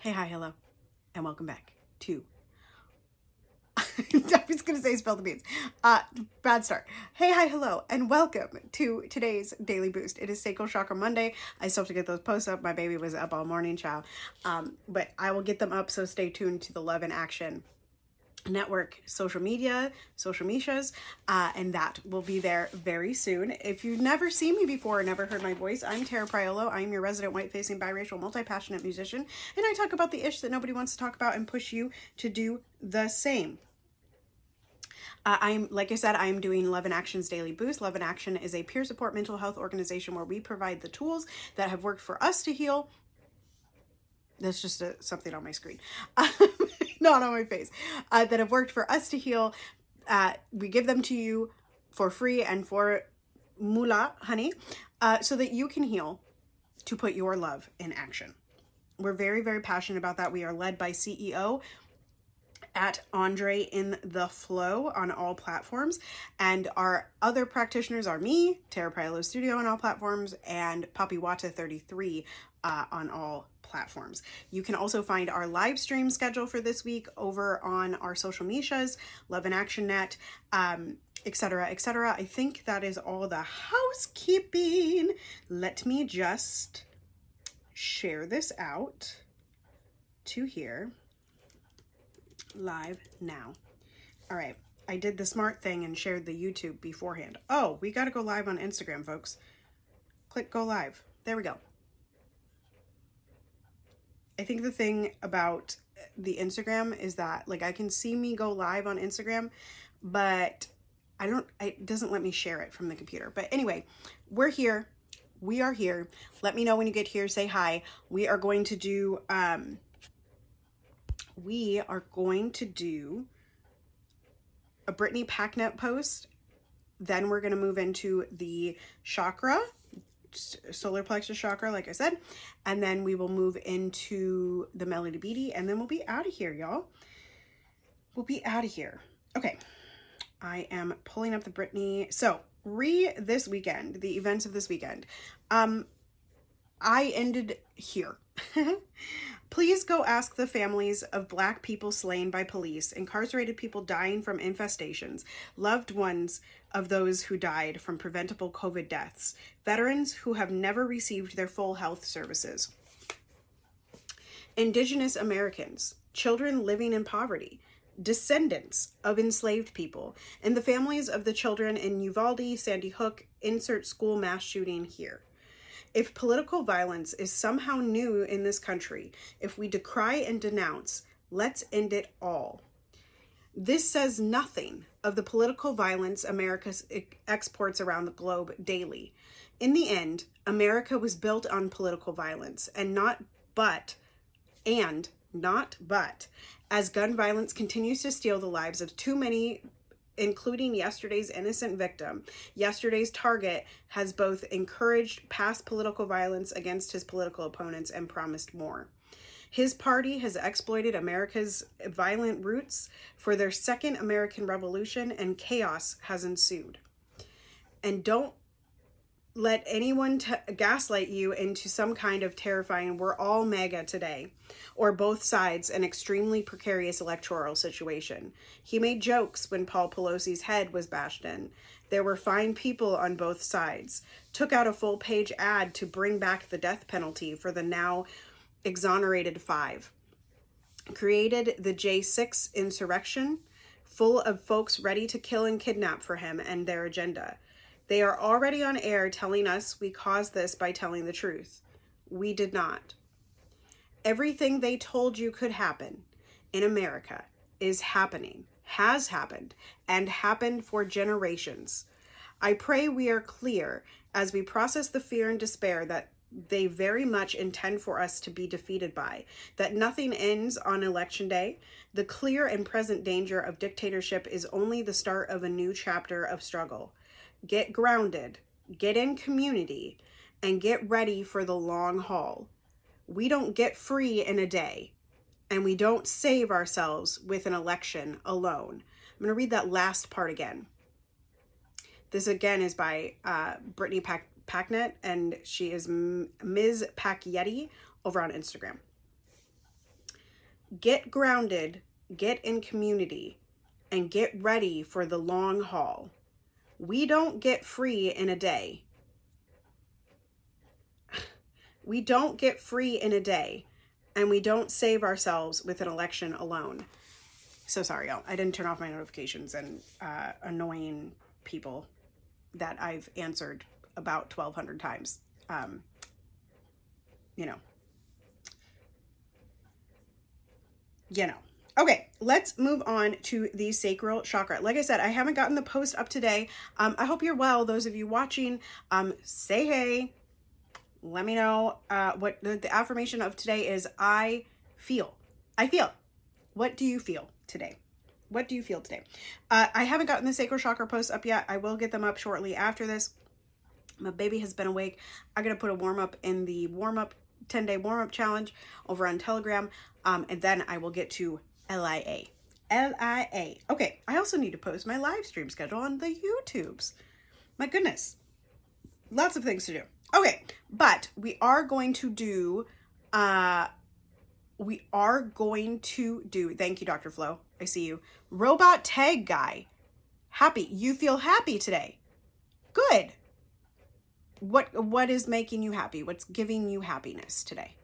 Hey, hi, hello, and welcome back to I was going to say spill the beans. Bad start. Hey, hi, hello, and welcome to today's Daily Boost. It is Sacral Chakra Monday. I still have to get those posts up. My baby was up all morning, child. But I will get them up, so stay tuned to the Love in Action Network social medias, and that will be there very soon. If you've never seen me before or never heard my voice, I'm Priolo. I'm your resident white-facing, biracial, multi-passionate musician, and I talk about the ish that nobody wants to talk about and push you to do the same. Like I said, I'm doing Love in Action's Daily Boost. Love in Action is a peer support mental health organization where we provide the tools that have worked for us to heal. That's just something on my screen. Not on my face, that have worked for us to heal. We give them to you for free and for moolah, honey, so that you can heal, to put your love in action. We're very, very passionate about that. We are led by CEO at Andre in the Flow on all platforms. And our other practitioners are me, Priolo Studio on all platforms, and Papi Wata 33 on all platforms. You can also find our live stream schedule for this week over on our social medias, Love in Action Net, etc., etc. I think that is all the housekeeping. Let me just share this out to here. Live now. All right, I did the smart thing and shared the YouTube beforehand. Oh, we got to go live on Instagram, folks. Click go live. There we go. I think the thing about the Instagram is that, like, I can see me go live on Instagram, but it doesn't let me share it from the computer. But anyway, we're here. We are here. Let me know when you get here. Say hi. We are going to do a Brittany Packnet post. Then we're going to move into the chakra, solar plexus chakra, like I said. And then we will move into the Melody Beatty, and then we'll be out of here, y'all. We'll be out of here. Okay. I am pulling up the Brittany. So, this weekend, the events of this weekend. I ended here. Please go ask the families of Black people slain by police, incarcerated people dying from infestations, loved ones of those who died from preventable COVID deaths, veterans who have never received their full health services, Indigenous Americans, children living in poverty, descendants of enslaved people, and the families of the children in Uvalde, Sandy Hook, insert school mass shooting here. If political violence is somehow new in this country, if we decry and denounce, let's end it all. This says nothing of the political violence America exports around the globe daily. In the end, America was built on political violence, and not but, as gun violence continues to steal the lives of too many, including yesterday's innocent victim. Yesterday's target has both encouraged past political violence against his political opponents and promised more. His party has exploited America's violent roots for their second American Revolution, and chaos has ensued. And don't let anyone gaslight you into some kind of terrifying, we're all MAGA today, or both sides an extremely precarious electoral situation. He made jokes when Paul Pelosi's head was bashed in. There were fine people on both sides. Took out a full-page ad to bring back the death penalty for the now exonerated 5. Created the J6 insurrection, full of folks ready to kill and kidnap for him and their agenda. They are already on air telling us we caused this by telling the truth. We did not. Everything they told you could happen in America is happening, has happened, and happened for generations. I pray we are clear as we process the fear and despair that they very much intend for us to be defeated by, that nothing ends on election day. The clear and present danger of dictatorship is only the start of a new chapter of struggle. Get grounded, get in community, and get ready for the long haul. We don't get free in a day, and we don't save ourselves with an election alone. I'm going to read that last part again. This again is by Brittany Packnet, and she is Ms. Pacyetti over on Instagram. Get grounded, get in community, and get ready for the long haul. We don't get free in a day. We don't get free in a day, and we don't save ourselves with an election alone. So sorry, y'all. I didn't turn off my notifications and annoying people that I've answered about 1,200 times. You know. Okay, let's move on to the sacral chakra. Like I said, I haven't gotten the post up today. I hope you're well. Those of you watching, say hey. Let me know what the affirmation of today is. I feel. What do you feel today? What do you feel today? I haven't gotten the sacral chakra posts up yet. I will get them up shortly after this. My baby has been awake. I'm going to put a warm-up in the 10-day warm-up challenge over on Telegram. And then I will get to LIA. Okay, I also need to post my live stream schedule on the YouTubes. My goodness. Lots of things to do. Okay, but we are going to do, thank you, Dr. Flo. I see you. Robot tag guy. Happy. You feel happy today. Good. What is making you happy? What's giving you happiness today?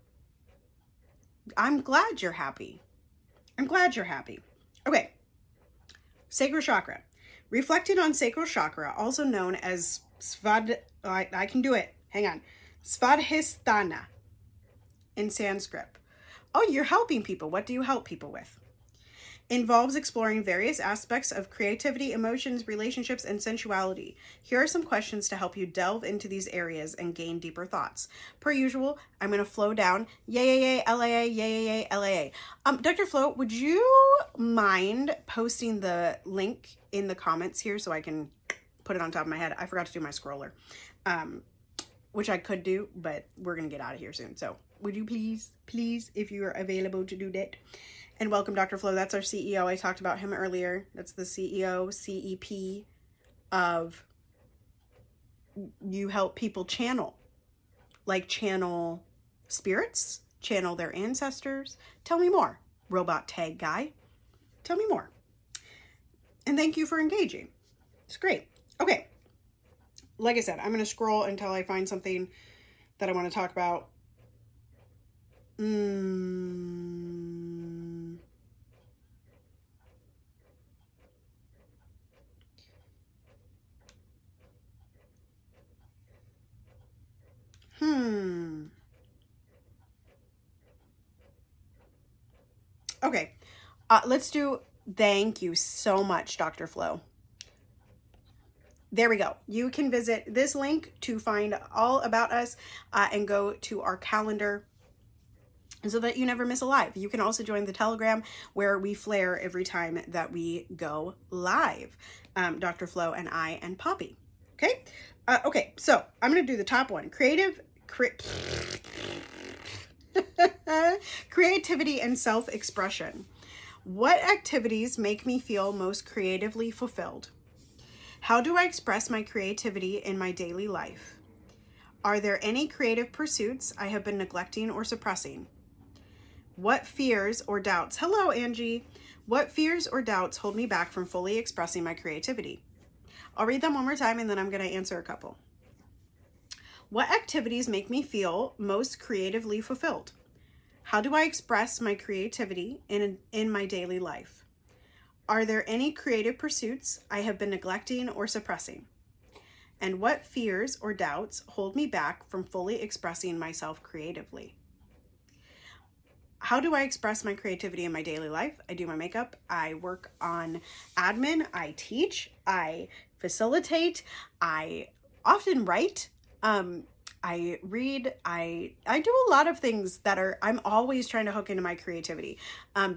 I'm glad you're happy. Okay. Sacral chakra. Reflecting on sacral chakra, also known as I can do it. Hang on. Svadhisthana in Sanskrit. Oh, you're helping people. What do you help people with? Involves exploring various aspects of creativity, emotions, relationships, and sensuality. Here are some questions to help you delve into these areas and gain deeper thoughts. Per usual, I'm going to flow down. Yay, LAA, yay, LAA. Dr. Flo, would you mind posting the link in the comments here so I can put it on top of my head? I forgot to do my scroller, which I could do, but we're going to get out of here soon. So would you please, if you are available to do that? And welcome, Dr. Flo. That's our CEO. I talked about him earlier. That's the CEO, CEP of you help people channel. Like channel spirits, channel their ancestors. Tell me more, robot tag guy. Tell me more. And thank you for engaging. It's great. Okay. Like I said, I'm going to scroll until I find something that I want to talk about. Okay. Let's do, thank you so much, Dr. Flo. There we go. You can visit this link to find all about us and go to our calendar so that you never miss a live. You can also join the Telegram where we flare every time that we go live. Dr. Flo and I and Poppy. Okay? Okay, so I'm going to do the top one. Creativity and self-expression. What activities make me feel most creatively fulfilled? How do I express my creativity in my daily life? Are there any creative pursuits I have been neglecting or suppressing? What fears or doubts, hello Angie, what fears or doubts hold me back from fully expressing my creativity? I'll read them one more time and then I'm going to answer a couple. What activities make me feel most creatively fulfilled? How do I express my creativity in my daily life? Are there any creative pursuits I have been neglecting or suppressing? And what fears or doubts hold me back from fully expressing myself creatively? How do I express my creativity in my daily life? I do my makeup. I work on admin. I teach. I facilitate. I often write. I read. I do a lot of things that I'm always trying to hook into my creativity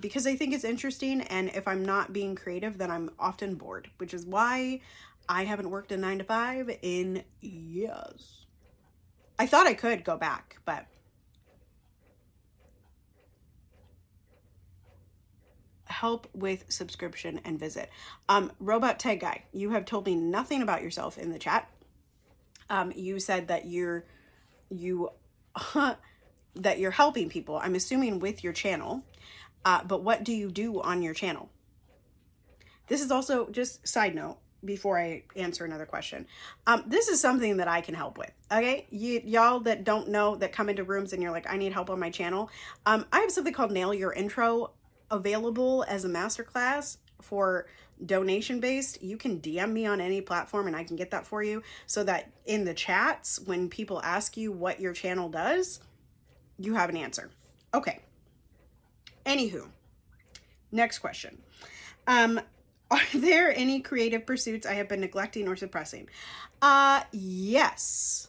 because I think it's interesting. And if I'm not being creative, then I'm often bored, which is why I haven't worked a 9-to-5 in years. I thought I could go back, but help with subscription and visit. Robot Tag Guy, you have told me nothing about yourself in the chat. You said that you're helping people. I'm assuming with your channel. But what do you do on your channel? This is also just side note before I answer another question. This is something that I can help with. Okay, y'all that don't know, that come into rooms and you're like, I need help on my channel. I have something called Nail Your Intro available as a masterclass for donation based. You can DM me on any platform and I can get that for you, so that in the chats, when people ask you what your channel does, you have an answer. Okay. Anywho, next question. Are there any creative pursuits I have been neglecting or suppressing? Yes.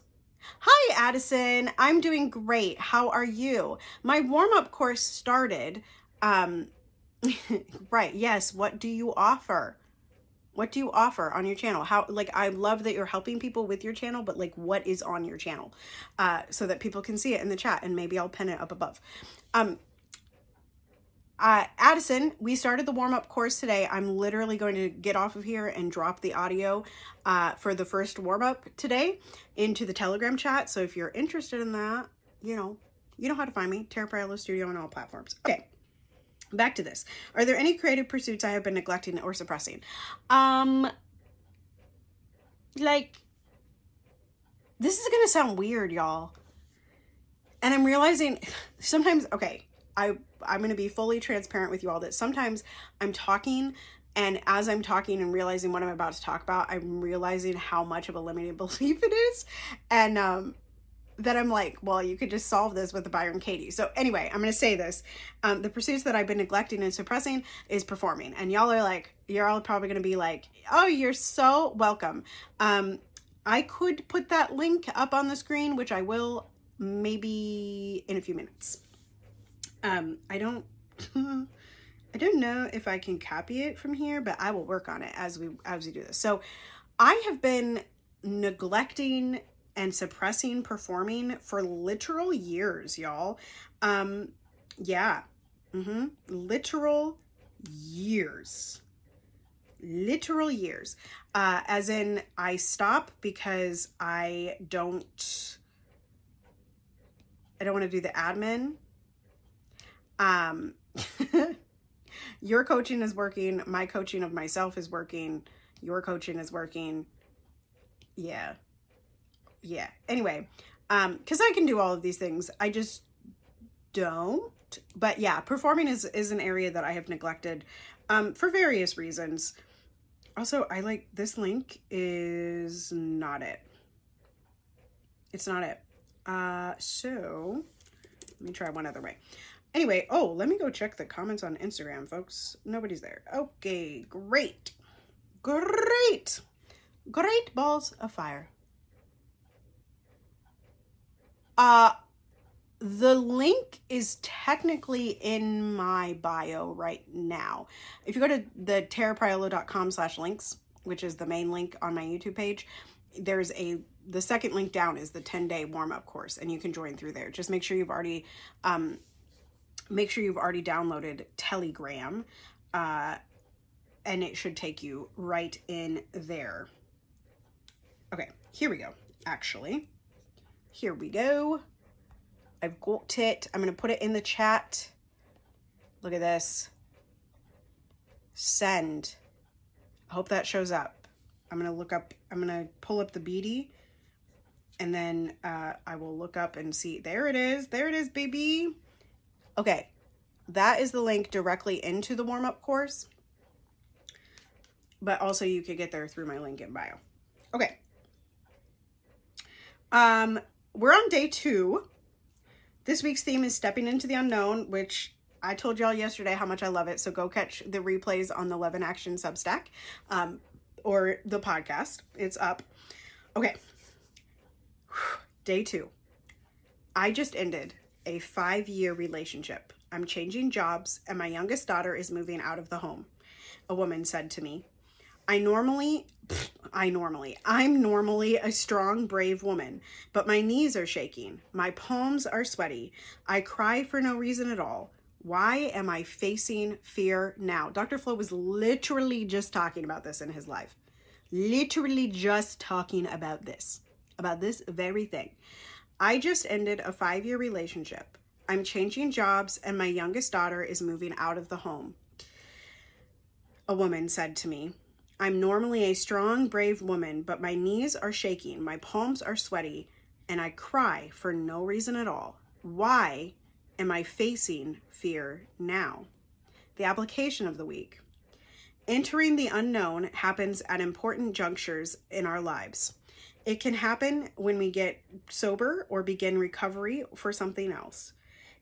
Hi, Addison. I'm doing great. How are you? My warm-up course started. Right. Yes. What do you offer? What do you offer on your channel? How, like, I love that you're helping people with your channel, but like, what is on your channel? So that people can see it in the chat, and maybe I'll pin it up above. Addison, we started the warm-up course today. I'm literally going to get off of here and drop the audio for the first warm-up today into the Telegram chat. So if you're interested in that, you know how to find me. Tara Priolo Studio on all platforms. Okay, back to this. Are there any creative pursuits I have been neglecting or suppressing? Like, this is gonna sound weird, y'all. And I'm realizing sometimes, okay, I'm going to be fully transparent with you all that sometimes I'm talking, and as I'm talking and realizing what I'm about to talk about, I'm realizing how much of a limiting belief it is. And that I'm like, well, you could just solve this with the Byron Katie. So anyway, I'm going to say this. The pursuits that I've been neglecting and suppressing is performing. And y'all are like, you're all probably going to be like, oh, you're so welcome. I could put that link up on the screen, which I will maybe in a few minutes. I don't know if I can copy it from here, but I will work on it as we do this. So I have been neglecting and suppressing performing for literal years, y'all. Yeah. Literal years. As in, I stop because I don't want to do the admin. Your coaching is working. My coaching of myself is working. Your coaching is working. Yeah. Anyway, because I can do all of these things. I just don't. But yeah, performing is an area that I have neglected, for various reasons. Also, I like this link is not it. It's not it. So let me try one other way. Anyway, oh, let me go check the comments on Instagram, folks. Nobody's there. Okay, great. Great balls of fire. The link is technically in my bio right now. If you go to the tarapriolo.com/links, which is the main link on my YouTube page, there's the second link down is the 10-day warm-up course, and you can join through there. Just make sure you've already downloaded Telegram, and it should take you right in there. Okay, here we go. Actually, here we go. I've got it. I'm going to put it in the chat. Look at this. Send. I hope that shows up. I'm going to pull up the BD, and then I will look up and see. There it is. There it is, baby. Okay. That is the link directly into the warm-up course. But also you could get there through my link in bio. Okay. We're on day 2. This week's theme is stepping into the unknown, which I told y'all yesterday how much I love it. So go catch the replays on the Love in Action Substack, or the podcast. It's up. Okay. Day 2. I just ended a 5-year relationship. I'm changing jobs and my youngest daughter is moving out of the home. A woman said to me, I'm normally a strong, brave woman, but my knees are shaking. My palms are sweaty. I cry for no reason at all. Why am I facing fear now? Dr. Flo was literally just talking about this in his live. Literally just talking about this very thing. I just ended a 5-year relationship. I'm changing jobs and my youngest daughter is moving out of the home. A woman said to me, I'm normally a strong, brave woman, but my knees are shaking, my palms are sweaty, and I cry for no reason at all. Why am I facing fear now? The application of the week. Entering the unknown happens at important junctures in our lives. It can happen when we get sober or begin recovery for something else.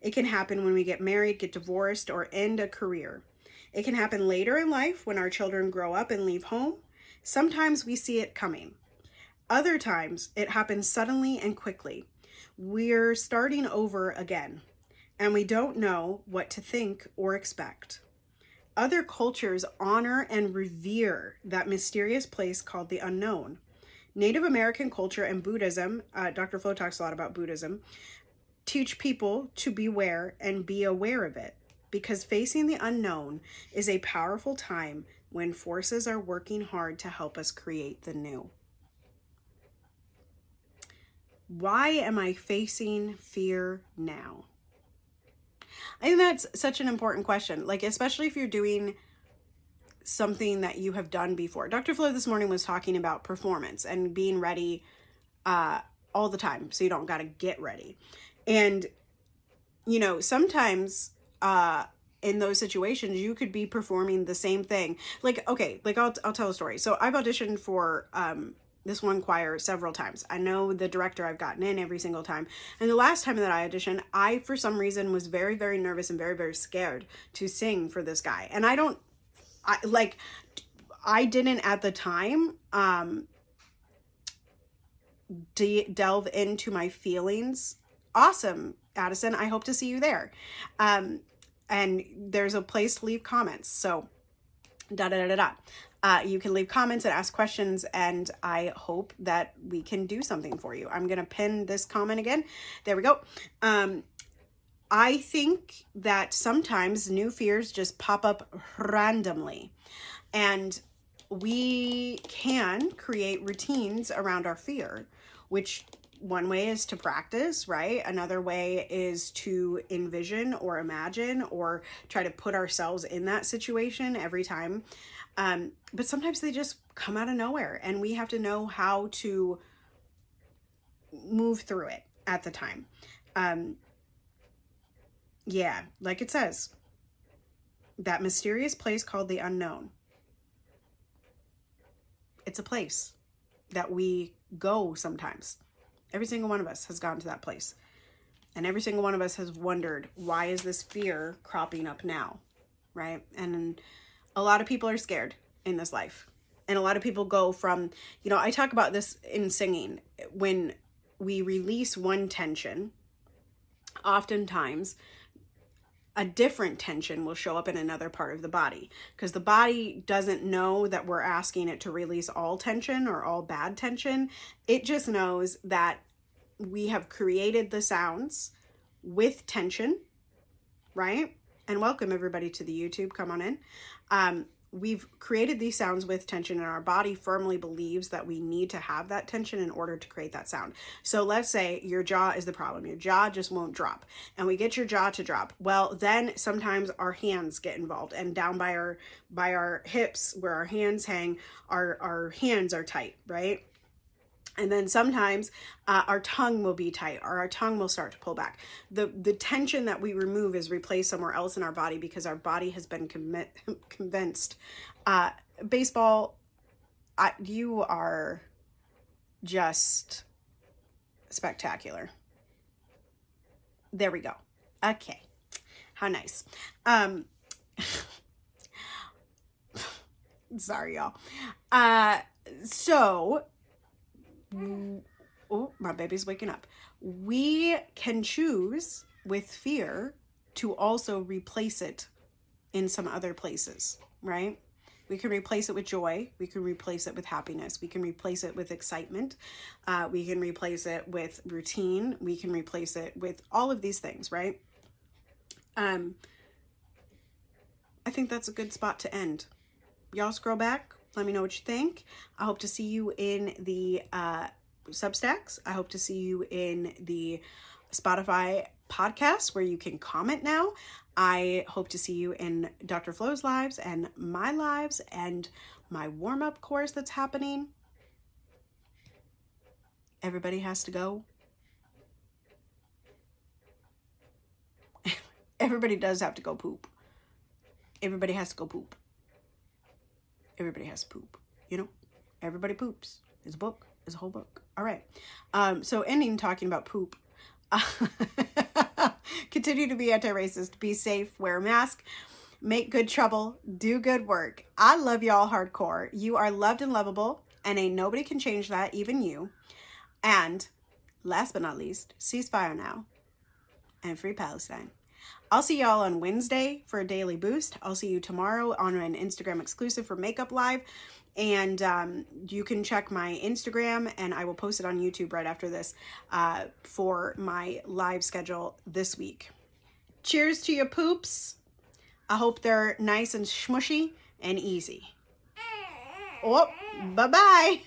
It can happen when we get married, get divorced, or end a career. It can happen later in life when our children grow up and leave home. Sometimes we see it coming. Other times it happens suddenly and quickly. We're starting over again, and we don't know what to think or expect. Other cultures honor and revere that mysterious place called the unknown. Native American culture and Buddhism, Dr. Flo talks a lot about Buddhism, teach people to beware and be aware of it, because facing the unknown is a powerful time when forces are working hard to help us create the new. Why am I facing fear now? I think that's such an important question, like especially if you're doing something that you have done before. Dr. Flo this morning was talking about performance and being ready all the time, so you don't got to get ready. And, you know, sometimes in those situations, you could be performing the same thing. Like, okay, like I'll tell a story. So I've auditioned for this one choir several times. I know the director, I've gotten in every single time. And the last time that I auditioned, I, for some reason, was very, very nervous and very, very scared to sing for this guy. And I didn't at the time delve into my feelings. Awesome, Addison. I hope to see you there. And there's a place to leave comments. So you can leave comments and ask questions, and I hope that we can do something for you. I'm going to pin this comment again. There we go. I think that sometimes new fears just pop up randomly, and we can create routines around our fear, which one way is to practice, right? Another way is to envision or imagine or try to put ourselves in that situation every time. But sometimes they just come out of nowhere, and we have to know how to move through it at the time. Yeah, like it says, that mysterious place called the unknown. It's a place that we go sometimes. Every single one of us has gone to that place. And every single one of us has wondered, why is this fear cropping up now? Right? And a lot of people are scared in this life. And a lot of people go from, you know, I talk about this in singing. When we release one tension, oftentimes a different tension will show up in another part of the body, because the body doesn't know that we're asking it to release all tension or all bad tension. It just knows that we have created the sounds with tension, right? And welcome everybody to the YouTube. Come on in. We've created these sounds with tension, and our body firmly believes that we need to have that tension in order to create that sound. So let's say your jaw is the problem. Your jaw just won't drop, and we get your jaw to drop. Well, then sometimes our hands get involved, and down by our hips where our hands hang, our hands are tight, right? And then sometimes our tongue will be tight, or our tongue will start to pull back. The tension that we remove is replaced somewhere else in our body, because our body has been convinced. Baseball, you are just spectacular. There we go. Okay. How nice. Sorry, y'all. So... Oh, my baby's waking up. We can choose with fear to also replace it in some other places, right? We can replace it with joy. We can replace it with happiness. We can replace it with excitement. We can replace it with routine. We can replace it with all of these things, right? I think that's a good spot to end. Y'all scroll back. Let me know what you think. I hope to see you in the Substacks. I hope to see you in the Spotify podcast where you can comment now. I hope to see you in Dr. Flo's lives and my lives and my warm-up course that's happening. Everybody has to go. Everybody does have to go poop. Everybody has to go poop. Everybody has to poop. You know, everybody poops. It's a book. It's a whole book. All right. So ending talking about poop. Continue to be anti-racist. Be safe. Wear a mask. Make good trouble. Do good work. I love y'all hardcore. You are loved and lovable, and ain't nobody can change that, even you. And last but not least, ceasefire now and free Palestine. I'll see y'all on Wednesday for a daily boost. I'll see you tomorrow on an Instagram exclusive for Makeup Live. And you can check my Instagram, and I will post it on YouTube right after this for my live schedule this week. Cheers to your poops. I hope they're nice and smushy and easy. Oh, bye-bye.